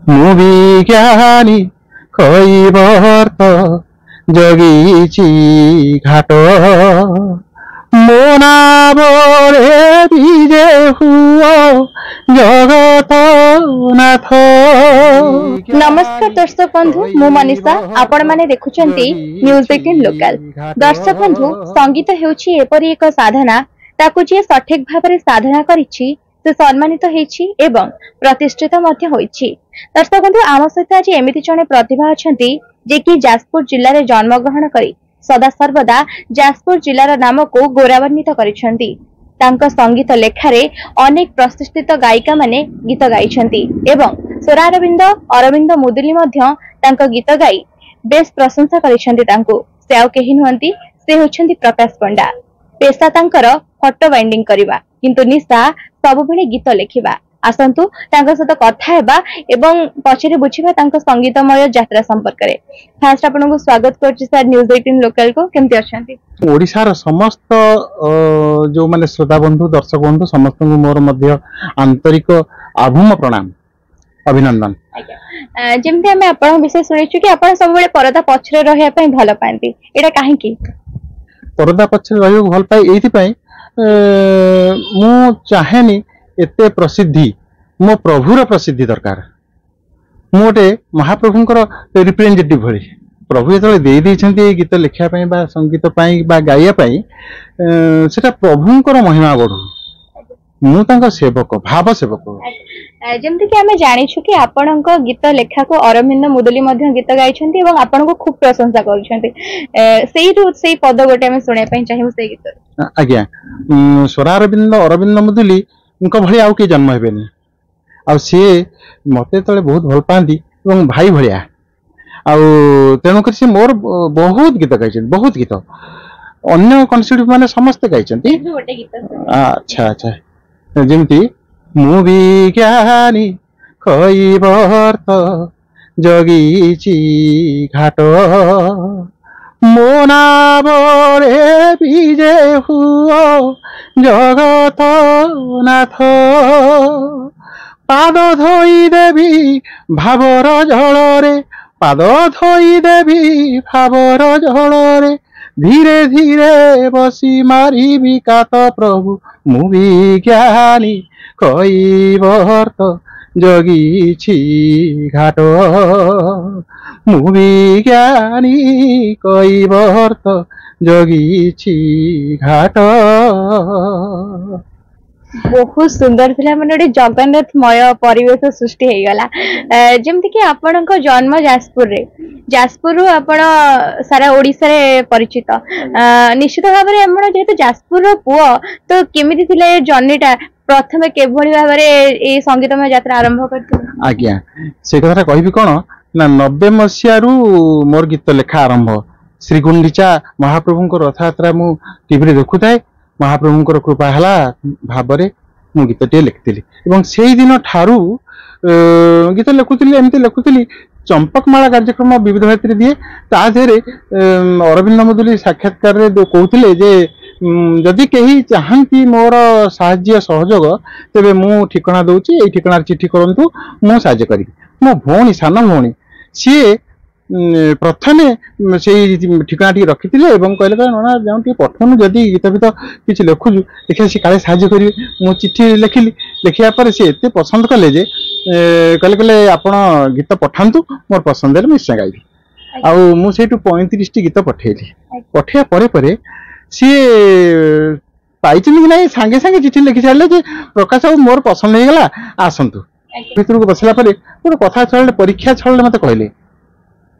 ମୁଁ ବିଜ୍ଞାନୀ କଇବର୍ତ୍ତ ଜଗିଛି ଘାଟ ମୋ ନାମରେ ବିଜେ ହୁଅ ଜଗତ ନାଥ। नमस्कार दर्शक बंधु मु मनीषा आपण माने देखुचंती न्यूज 18 लोकल। दर्शक बंधु संगीत हेउची एपरि एक साधना ताकू जे सठिक भाबरे साधना करिछि से सम्मानित हेछि एवं प्रतिष्ठित मध्य होइछि। दर्शक बंधु आम सहित आज एमिति जने प्रतिभा अछंती जे कि जाजपुर जिल्ला रे जन्म ग्रहण करी सदा सर्वदा जाजपुर जिल्लार नाम को गौरवान्वित करिसंती। तांका संगीत लेखारे अनेक प्रतिष्ठित गायिका माने गीत गाइछंती एवं स्वरारविंद अरविंद मुदुली मध्य तांका गीत गाई बेस प्रशंसा करिछंती। तांको से आउ केहि नहंती, से होछंती प्रकाश पंडा। पेशा तांकर फोटो बाइंडिंग करिबा किंतु निशा सब बेले गीत लेखिबा। आसंतु तांका सहित कथा हेबा एवं पछरे बुझिबा तांका संगीतमय यात्रा संपर्क रे। फास्ट आपनको स्वागत करछि सर न्यूज 18 लोकल को। केमति अछंती? ओडिशार समस्त जो माने श्रोता बंधु दर्शक बंधु समस्त मोर मध्य आंतरिक आभूम प्रणाम अभिनंदन। जेमति हमें आपण विषय सुनिछु कि आपण सब बेले परदा पछरे रहया पई भलो पांती, एटा काहे की? परदा पछरे रहयो भल पाई एथि पई मु चाहेनी एते प्रसिद्धि मो प्रभुर प्रसिद्धि दरकार। मु गोटे महाप्रभुंकर रिप्रेजेंटेटिव भली प्रभु जो दे गीत लिखा बा संगीत बा गाइया सेटा प्रभुंकर महिमा बढ़ू मु तांका सेवक भाव सेवक। जेमति कि हमें जानिछु कि आपणक गीत लेखा को अरविंद मुदुली मध्य गीत गाइछंती एवं आपण को खूब प्रशंसा करूछंती। सेही पद गोटे हमें सुने पई चाहिबो से गीत। आज्ञा स्वरा अरविंद मुदुली उनका भली आउ के जन्म हेबेनी आ सी मते तले बहुत भल पाती एवं भाई भलिया तेणुक सी मोर बहुत गीत गाई बहुत गीत अन्य कनसिडर माने समस्त गाई। अच्छा अच्छा जेमती मु विज्ञानी कइबर्त जगीची घाट मो नामरे विजे हुओ जगत नाथ पाद धोई देवी भावर जलरे पाद धोई देवी भावर जलरे धीरे धीरे बसी मारी विकात प्रभु मु विज्ञानी कइबर्त जगीछि घाट मु विज्ञानी कइबर्त जगीछि घाट। बहुत सुंदर थिला माने ओडे जगन्नाथमय परिवेश सृष्टि हे गला। जेमति कि आपणक जन्म जाजपुर रु आपण सारा ओडिसा रे परिचित। निश्चित भाव रे हमर जेतु जाजपुर रो पुओ तो केमिति थिले जर्नीटा प्रथमे केभली भाव रे ए संगीतमय यात्रा आरंभ करथि? आज्ञा से कथा कहबी कोन ना 90 मसिया रु मोर गीत लेखा आरंभ श्री गुंडीचा महाप्रभुंकर रथयात्रा मु टीवी रे देखु थाए महाप्रभुंकर कृपा हला भाबरे मु गीतटे लिखिथिली एवं सेही दिन ठारू गीत लिखुथिली एमते लिखुथिली चंपकमाला कार्यक्रम विविध भारती दिए ता देरे अरविंद मुदुली साक्षात्कार रे कहउथिले जे जदि कहीं चाहती मोर साहाय्य सहयोग तेबे मु ठिकाना दउची ए ठिकाना चिट्ठी करंतु मु साहाय्य करी। मो भौणी सान भौणी सी प्रथमे से ठिकाना रखिथिले एवं कहले ना जाऊँ पठनु जदि गीत भीत किसी लिखुचु देखिए सी काले साहाय्य करेंगे। मु चिट्ठी लिखिली लिखिया पर सी एते पसंद कले जे कहले आपण गीत पठांतु मोर पसंद निश्चय गाइबी आउ मु सेठू 35 टी गीत पठेली पठिया परे परे सी पाइछन कि नहीं सांगे सांगे चिट्ठी लिखि छाड़ले जे प्रकाश बाबू मोर पसंद हो गला आसंतु भीतर को बसला परे गोटे कथा छले परीक्षा छले मते कहले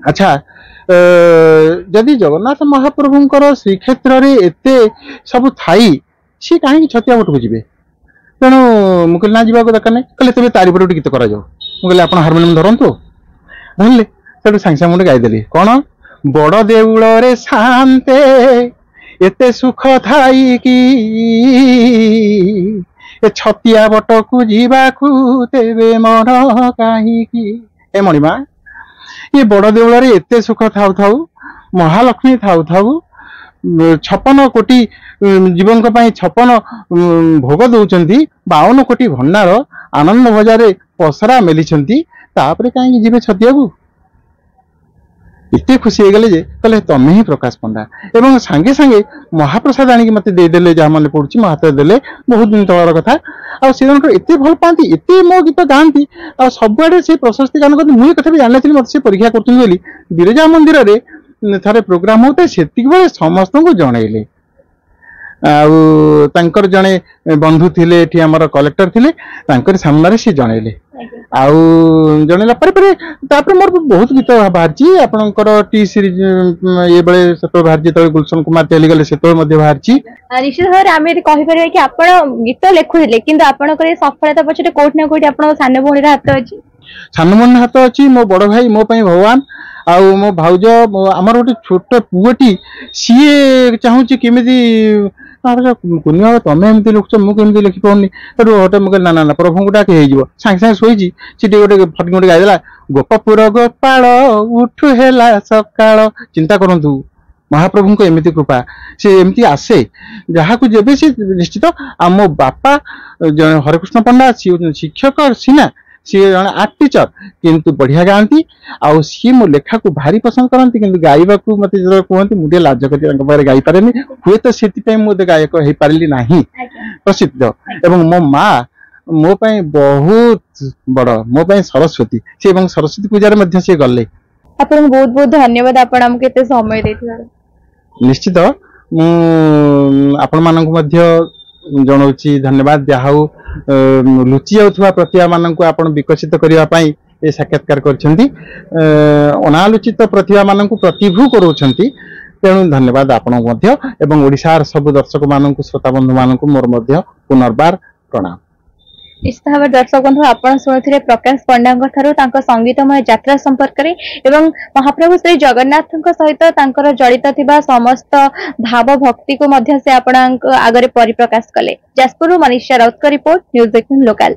अच्छा जदि जगन्नाथ महाप्रभुंकर श्रीक्षेत्र रे एते सब थाई सी कहीं छतिया बटू जीवे तेणु मुझे ना जावाक दरकार नहीं कहले तेज तारी पर गीत कर मुझे आप हारमोनियम धरतु धरले से सांगे सांगे मुझे गाईदेली कौन बड़ देउल रे शांते एते सुख थाई कि ए छतिया बटकू जीवाकू तेबे मन काहीकि ए मणिमा ये बड़ देउल रे एते सुख थाउ थाउ महालक्ष्मी थाउ थाउ 56 कोटी जीवन 56 भोग दौरान 52 कोटी भंडार आनंद बजार पसरा मेली तापर कहीं जीवे छतिया को एते खुशी गले जे कहले तमे ही प्रकाश पंडा एवं सांगे सांगे महाप्रसाद आनी मते दे देले जहा मन पड़ुची मो हाथ देले बहुत दिन तलर कथा आ से जन एते भल पांती एते मो गीत गांती आ सबआडे से प्रशस्ति गान करती मुई कथा भी जानले थिली मते से परीक्षा करतुनी बोली बिरजा मंदिर रे थारे प्रोग्राम होते सेतिक बेले समस्त को जणैले आउ जड़े बंधु थिले एठी हमर कलेक्टर थिले तांकर सामने से जनइले आउ जनइला पर मोर बहुत गीत बाहरची आपनकर टी सीरीज ये बेले सेतो बाहरची त गुलशन कुमार चली गले सेतो मध्ये बाहरची निश्चित भाव आमे कहि परिबे कि आपण गीत लेखुले किंतु आपनकर सफलता पछटे कोट ना कोट आपण सान्न भौणी हाथ अछि सान्न भौणी हाथ अछि मो बड़ भाई मो पई भगवान आउ मो भाउज हमर गोटे छोट पुअटी सीए चाहूची केमिति कुनिया तमें एमती लिखुच मुझे लिखि पाऊनी हटे मुझे ना ना प्रभु डाके हो सांगे सांगे शोची सी गोटे फटकी गोटे गाईदेला गोपपुर गोपाल उठु हेला सकाळ चिंता करंतु महाप्रभु को एमती कृपा से एमती आसे जहाँ को जेबे से निश्चित आम बापा हरेकृष्ण पंडा सी शिक्षक सीना सी जन आर्ट टीचर किंतु बढ़िया गाँती आउ सी मो लेखा को भारी पसंद करती कि गायबा को मत कहते मुझे लाज कर गाई पारे हुए तो से मुझे गायक हो पारि ना प्रसिद्ध एवं मो माँ मो पाई बहुत बड़ मो पाई सरस्वती से सरस्वती पूजार मध्य से गले आपन बहुत बहुत धन्यवाद आपण हमके एते समय देथिबार निश्चित आपण मानक मध्य जनाउची धन्यवाद जहाउ लुचि जाउथवा प्रतिभा मानक आपण विकसित करिवा पई ए साक्षात्कार करछंती अनालोचित प्रतिभा मानक प्रतिभू करूछंती तेणु धन्यवाद आपन मध्य एवं ओडिशार सब दर्शक मानक श्रोता बंधु मानक मोर मध्य पुनर्बार प्रणाम निश्चित भाव दर्शक बंधु आपण सुनुथिले प्रकाश पंडा ठारू तांको संगीतमय यात्रा संपर्क रे एवं महाप्रभु श्री जगन्नाथ सहित तांकर जड़ित थिबा समस्त भाव भक्ति को मध्य से आपण आगरे परिप्रकाश कले। जाजपुर मनीषा राउत का रिपोर्ट न्यूज 18 लोकल।